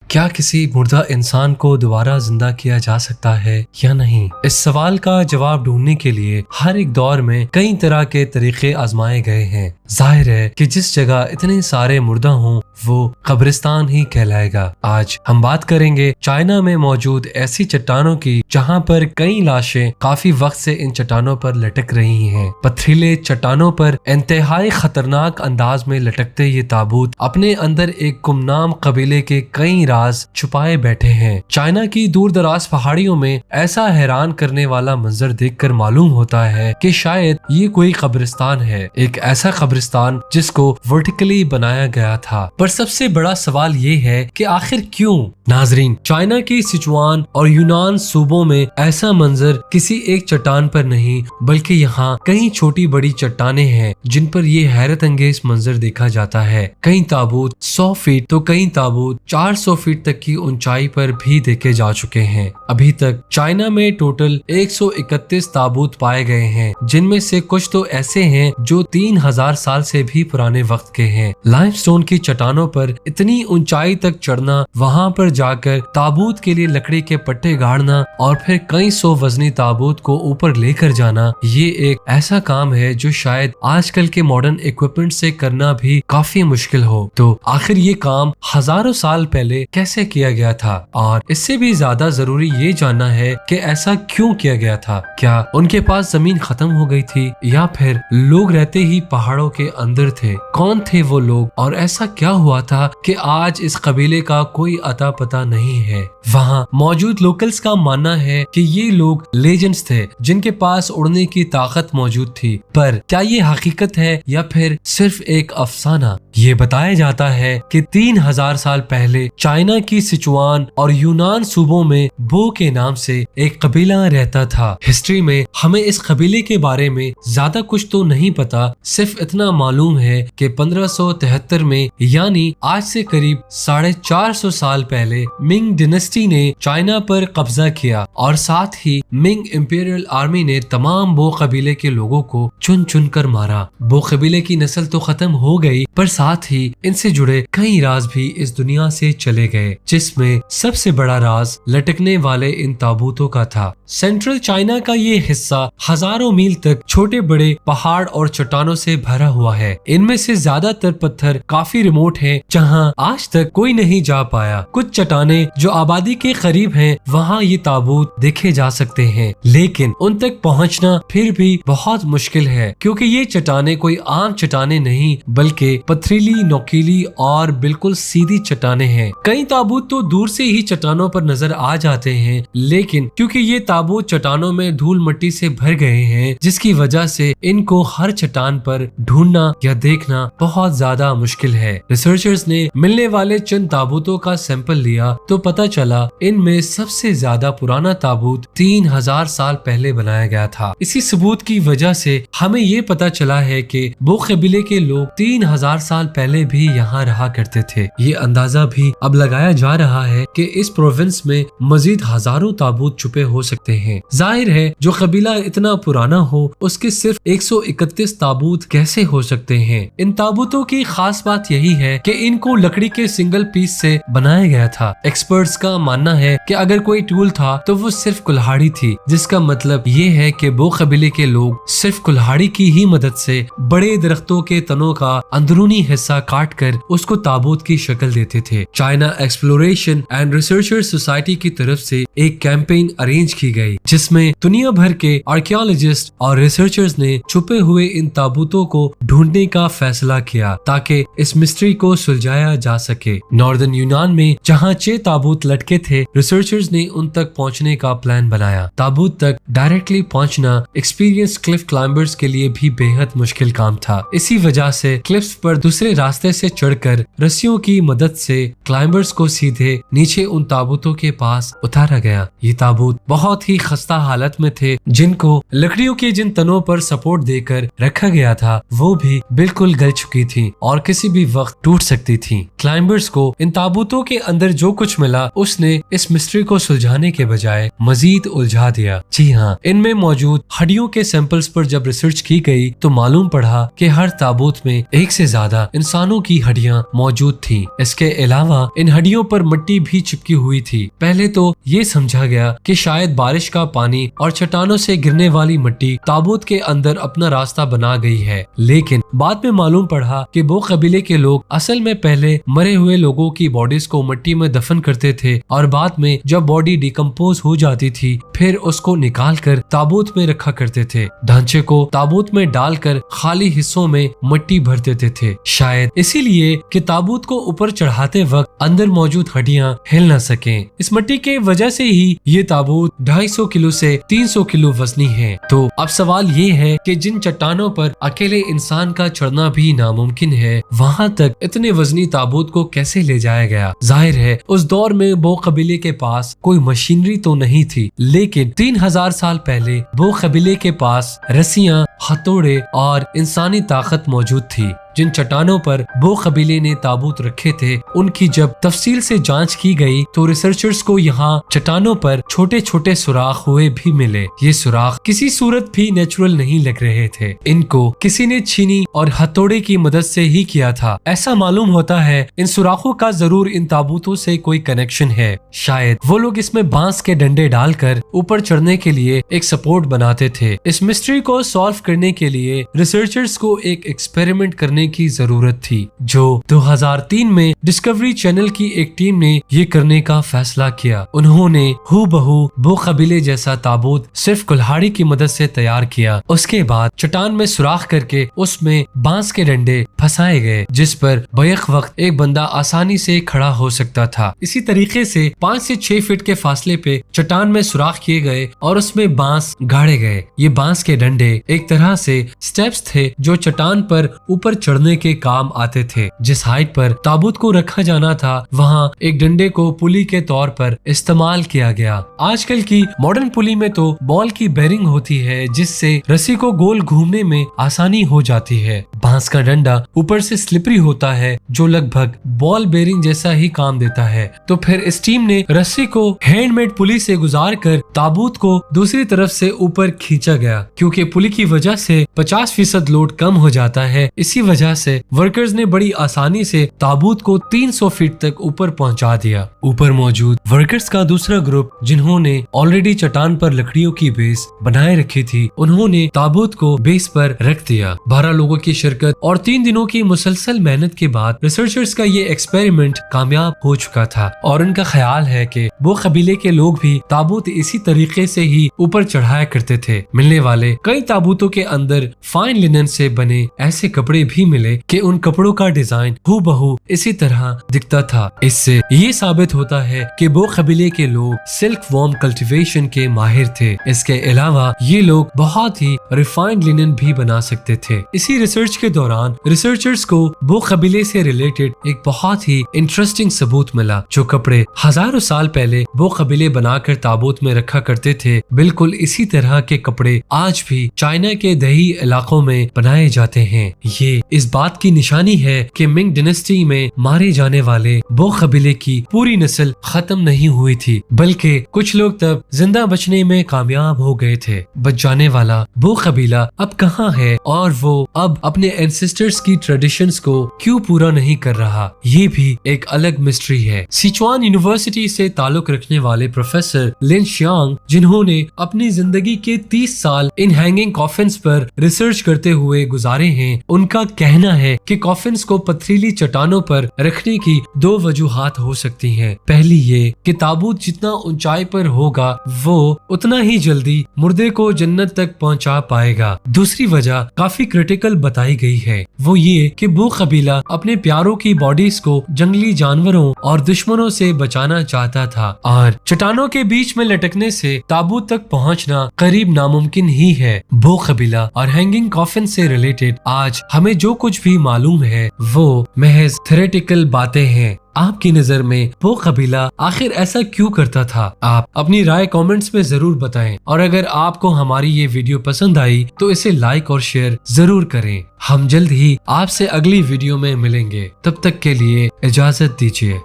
کیا کسی مردہ انسان کو دوبارہ زندہ کیا جا سکتا ہے یا نہیں؟ اس سوال کا جواب ڈھونڈنے کے لیے ہر ایک دور میں کئی طرح کے طریقے آزمائے گئے ہیں۔ ظاہر ہے کہ جس جگہ اتنے سارے مردہ ہوں وہ قبرستان ہی کہلائے گا۔ آج ہم بات کریں گے چائنا میں موجود ایسی چٹانوں کی جہاں پر کئی لاشیں کافی وقت سے ان چٹانوں پر لٹک رہی ہیں۔ پتھریلے چٹانوں پر انتہائی خطرناک انداز میں لٹکتے یہ تابوت اپنے اندر ایک گمنام قبیلے کے کئی راز چھپائے بیٹھے ہیں۔ چائنا کی دور دراز پہاڑیوں میں ایسا حیران کرنے والا منظر دیکھ کر معلوم ہوتا ہے کہ شاید یہ کوئی قبرستان ہے، ایک ایسا قبرستان جس کو ورٹیکلی بنایا گیا تھا۔ پر سب سے بڑا سوال یہ ہے کہ آخر کیوں؟ ناظرین، چائنا کی سچوان اور یونان صوبوں میں ایسا منظر کسی ایک چٹان پر نہیں بلکہ یہاں کئی چھوٹی بڑی چٹانیں ہیں جن پر یہ حیرت انگیز منظر دیکھا جاتا ہے۔ کئی تابوت 100 فیٹ تو کئی تابوت 400 فیٹ تک کی اونچائی پر بھی دیکھے جا چکے ہیں۔ ابھی تک چائنا میں ٹوٹل 131 تابوت پائے گئے ہیں، جن میں سے کچھ تو ایسے ہیں جو 3000 سال سے بھی پرانے وقت کے ہیں۔ لائم سٹون کی چٹانوں پر اتنی اونچائی تک چڑھنا، وہاں پر جا کر تابوت کے لیے لکڑی کے پٹے گاڑنا اور پھر کئی سو وزنی تابوت کو اوپر لے کر جانا، یہ ایک ایسا کام ہے جو شاید آج کل کے ماڈرن ایکوپمنٹ سے کرنا بھی کافی مشکل ہو۔ تو آخر یہ کام ہزاروں سال پہلے کیسے کیا گیا تھا؟ اور اس سے بھی زیادہ ضروری یہ جاننا ہے کہ ایسا کیوں کیا گیا تھا؟ کیا ان کے پاس زمین ختم ہو گئی تھی یا پھر لوگ رہتے ہی پہاڑوں کے اندر تھے؟ کون تھے وہ لوگ اور ایسا کیا ہوا تھا کہ آج اس قبیلے کا کوئی اتا پتہ نہیں ہے؟ وہاں موجود لوکلز کا ماننا ہے کہ یہ لوگ لیجنڈز تھے جن کے پاس اڑنے کی طاقت موجود تھی، پر کیا یہ حقیقت ہے یا پھر صرف ایک افسانہ؟ یہ بتایا جاتا ہے کہ 3000 سال پہلے چائنا کی سچوان اور یونان صوبوں میں بو کے نام سے ایک قبیلہ رہتا تھا۔ ہسٹری میں ہمیں اس قبیلے کے بارے میں زیادہ کچھ تو نہیں پتا، صرف اتنا معلوم ہے کہ 1573 میں یعنی آج سے قریب 450 سال پہلے منگ ڈینسٹی نے چائنا پر قبضہ کیا اور ساتھ ہی منگ امپیریل آرمی نے تمام بو قبیلے کے لوگوں کو چن چن کر مارا۔ بو قبیلے کی نسل تو ختم ہو گئی، پر ساتھ ہی ان سے جڑے کئی راز بھی اس دنیا سے چلے گئے، جس میں سب سے بڑا راز لٹکنے والے ان تابوتوں کا تھا۔ سینٹرل چائنا کا یہ حصہ ہزاروں میل تک چھوٹے بڑے پہاڑ اور چٹانوں سے بھرا ہوا ہے۔ ان میں سے زیادہ تر پتھر کافی ریموٹ ہیں جہاں آج تک کوئی نہیں جا پایا۔ کچھ چٹانیں جو آبادی کے قریب ہیں وہاں یہ تابوت دیکھے جا سکتے ہیں، لیکن ان تک پہنچنا پھر بھی بہت مشکل ہے کیونکہ یہ چٹانیں کوئی عام چٹانیں نہیں بلکہ پتھریلی، نوکیلی اور بالکل سیدھی چٹانیں ہیں۔ کئی تابوت تو دور سے ہی چٹانوں پر نظر آ جاتے ہیں، لیکن کیونکہ یہ تابوت چٹانوں میں دھول مٹی سے بھر گئے ہیں جس کی وجہ سے ان کو ہر چٹان پر ڈھونڈنا یا دیکھنا بہت زیادہ مشکل ہے۔ ریسرچرز نے ملنے والے چند تابوتوں کا سیمپل لیا تو پتہ چلا ان میں سب سے زیادہ پرانا تابوت 3000 سال پہلے بنایا گیا تھا۔ اسی ثبوت کی وجہ سے ہمیں یہ پتہ چلا ہے کہ بو قبیلے کے لوگ 3000 سال پہلے بھی یہاں رہا کرتے تھے۔ یہ اندازہ بھی اب لگایا جا رہا ہے کہ اس پروونس میں مزید ہزاروں تابوت چھپے ہو سکتے ہیں۔ ظاہر ہے جو قبیلہ اتنا پرانا ہو اس کے صرف 131 تابوت کیسے ہو سکتے ہیں؟ ان تابوتوں کی خاص بات یہی ہے کہ ان کو لکڑی کے سنگل پیس سے بنایا گیا تھا۔ ایکسپرٹس کا ماننا ہے کہ اگر کوئی ٹول تھا تو وہ صرف کلہاڑی تھی، جس کا مطلب یہ ہے کہ بو قبیلے کے لوگ صرف کلہاڑی کی ہی مدد سے بڑے درختوں کے تنوں کا اندرونی حصہ کاٹ کر اس کو تابوت کی شکل دیتے تھے۔ China exploration and researcher society کی طرف سے ایک کیمپین ارینج کی گئی جس میں دنیا بھر کے آرکیالوجسٹ اور ریسرچرز نے چھپے ہوئے ان تابوتوں کو ڈھونڈنے کا فیصلہ کیا تاکہ اس مسٹری کو سلجھایا جا سکے۔ ناردرن یونان میں جہاں 6 تابوت لٹکے تھے، ریسرچرز نے ان تک پہنچنے کا پلان بنایا۔ تابوت تک ڈائریکٹلی پہنچنا ایکسپیرینس کلف کلائمبرز کے لیے بھی بے حد مشکل کام تھا۔ اسی وجہ سے کلفز پر دوسرے راستے سے چڑھ کر رسیوں کی مدد سے کلائمبرز کو سیدھے نیچے ان تابوتوں کے پاس اتارا گیا۔ یہ تابوت بہت ہی خستہ حالت میں تھے، جن کو لکڑیوں کے جن تنوں پر سپورٹ دے کر رکھا گیا تھا وہ بھی بالکل گل چکی تھی اور کسی بھی وقت ٹوٹ سکتی تھی۔ کلائمبرز کو ان تابوتوں کے اندر جو کچھ ملا اس نے اس مسٹری کو سلجھانے کے بجائے مزید الجھا دیا۔ جی ہاں، ان میں موجود ہڈیوں کے سیمپلز پر جب ریسرچ کی گئی تو معلوم پڑا کہ ہر تابوت میں ایک سے زیادہ इंसानों की हड्डियां मौजूद थीं। इसके अलावा इन हड्डियों पर मिट्टी भी चिपकी हुई थी। पहले तो ये समझा गया कि शायद बारिश का पानी और चट्टानों से गिरने वाली मिट्टी ताबूत के अंदर अपना रास्ता बना गई है, लेकिन बाद में मालूम पड़ा कि वो कबीले के लोग असल में पहले मरे हुए लोगों की बॉडीज को मिट्टी में दफन करते थे और बाद में जब बॉडी डिकम्पोज हो जाती थी फिर उसको निकाल कर ताबूत में रखा करते थे। ढांचे को ताबूत में डालकर खाली हिस्सों में मिट्टी भर देते थे, शायद इसीलिए कि ताबूत को ऊपर चढ़ाते वक्त अंदर मौजूद हड्डियां हिल न सकें। इस मिट्टी के वजह से ही ये ताबूत 250 किलो से 300 किलो वजनी है। तो अब सवाल ये है कि जिन चट्टानों पर अकेले इंसान का चढ़ना भी नामुमकिन है, वहाँ तक इतने वजनी ताबूत को कैसे ले जाया गया? जाहिर है उस दौर में बो कबीले के पास कोई मशीनरी तो नहीं थी, लेकिन 3000 साल पहले बो कबीले के पास रस्सियां, हथौड़े और इंसानी ताकत मौजूद थी। जिन चट्टानों पर बो कबीले ने ताबूत रखे थे उनकी जब तफसील से जांच की गई तो रिसर्चर्स को यहाँ चट्टानों पर छोटे छोटे सुराख हुए भी मिले। ये सुराख किसी सूरत भी नेचुरल नहीं लग रहे थे, इनको किसी ने छीनी और हथौड़े की मदद से ही किया था। ऐसा मालूम होता है इन सुराखों का जरूर इन ताबूतों से कोई कनेक्शन है। शायद वो लोग इसमें बांस के डंडे डालकर ऊपर चढ़ने के लिए एक सपोर्ट बनाते थे। इस मिस्ट्री को सॉल्व करने के लिए रिसर्चर्स को एक एक्सपेरिमेंट करने की जरूरत थी, जो 2003 में डिस्कवरी चैनल की एक टीम ने ये करने का फैसला किया। उन्होंने हूबहू बो कबीले जैसा ताबूत सिर्फ कुल्हाड़ी की मदद से तैयार किया। उसके बाद चट्टान में सुराख करके उसमें बांस के डंडे फंसाए गए, जिस पर बैक वक्त एक बंदा आसानी से खड़ा हो सकता था। इसी तरीके से 5 से 6 फीट के फासले पे चट्टान में सुराख किए गए और उसमें बांस गाड़े गए। ये बांस के डंडे एक तरह से स्टेप्स थे जो चट्टान पर ऊपर चढ़ने के काम आते थे। जिस हाइट पर ताबूत को रखा जाना था वहाँ एक डंडे को पुली के तौर पर इस्तेमाल किया गया। आजकल की मॉडर्न पुली में तो बॉल की बेरिंग होती है, जिससे रस्सी को गोल घूमने में आसानी हो जाती है। बांस का डंडा ऊपर से स्लिपरी होता है जो लगभग बॉल बेरिंग जैसा ही काम देता है। तो फिर इस टीम ने रस्सी को हैंडमेड पुली से गुजार कर ताबूत को दूसरी तरफ से ऊपर खींचा गया। क्योंकि पुली की वजह से 50% लोड कम हो जाता है, इसी वजह से वर्कर्स ने बड़ी आसानी से ताबूत को 300 फीट तक ऊपर पहुंचा दिया। ऊपर मौजूद वर्कर्स का दूसरा ग्रुप, जिन्होंने ऑलरेडी चट्टान पर लकड़ियों की बेस बनाए रखी थी, उन्होंने ताबूत को बेस पर रख दिया। 12 लोगों की शिरकत और 3 दिनों की मुसलसल मेहनत के बाद रिसर्चर्स का ये एक्सपेरिमेंट कामयाब हो चुका था और उनका ख्याल है कि वो कबीले के लोग भी ताबूत इसी तरीके से ही ऊपर चढ़ाया करते थे। मिलने वाले कई ताबूतों के अंदर फाइन लिनन से बने ऐसे कपड़े भी मिले कि उन कपड़ों का डिजाइन हूबहू इसी तरह दिखता था। इससे ये साबित होता है कि वो कबीले के लोग सिल्क वॉर्म कल्टीवेशन के माहिर थे। इसके अलावा ये लोग बहुत ही रिफाइंड लिनन भी बना सकते थे। इसी रिसर्च के दौरान रिसर्चर्स को वो कबीले से रिलेटेड एक बहुत ही इंटरेस्टिंग सबूत मिला। जो कपड़े हजारों साल पहले वो कबीले बनाकर ताबूत में रखा करते थे, बिल्कुल इसी तरह के कपड़े आज भी चाइना के दही इलाकों में बनाए जाते हैं। ये इस बात की निशानी है कि मिंग डायनेस्टी में मारे जाने वाले वो कबीले की पूरी नस्ल खत्म नहीं हुई थी, बल्कि कुछ लोग तब जिंदा बचने में कामयाब हो गए थे। बच जाने वाला वो कबीला अब कहाँ है और वो अब अपने एंसेस्टर्स की ट्रेडिशंस को क्यों पूरा नहीं कर रहा, ये भी एक अलग मिस्ट्री है। सिचुआन यूनिवर्सिटी से ताल्लुक रखने वाले प्रोफेसर लिन शियांग, जिन्होंने अपनी जिंदगी के 30 साल इन हैंगिंग कॉफिन्स पर रिसर्च करते हुए गुजारे हैं, उनका कहना है कि कॉफिन्स को पथरीली चट्टानों पर रखने की 2 वजूहात हो सकती हैं। पहली ये कि ताबूत जितना ऊंचाई पर होगा वो उतना ही जल्दी मुर्दे को जन्नत तक पहुंचा पाएगा। दूसरी वजह काफी क्रिटिकल बताई गई है, वो ये कि वो कबीला अपने प्यारों की बॉडीज को जंगली जानवरों और दुश्मनों से बचाना चाहता था और चट्टानों के बीच में लटकने से ताबूत तक पहुंचना करीब नामुमकिन ही है। वो कबीला और हैंगिंग कॉफिन से रिलेटेड आज हमें जो कुछ भी मालूम है वो महज थ्योरेटिकल बातें हैं। आपकी नजर में वो कबीला आखिर ऐसा क्यों करता था? आप अपनी राय कमेंट्स में जरूर बताएं और अगर आपको हमारी ये वीडियो पसंद आई तो इसे लाइक और शेयर जरूर करें। हम जल्द ही आपसे अगली वीडियो में मिलेंगे, तब तक के लिए इजाजत दीजिए।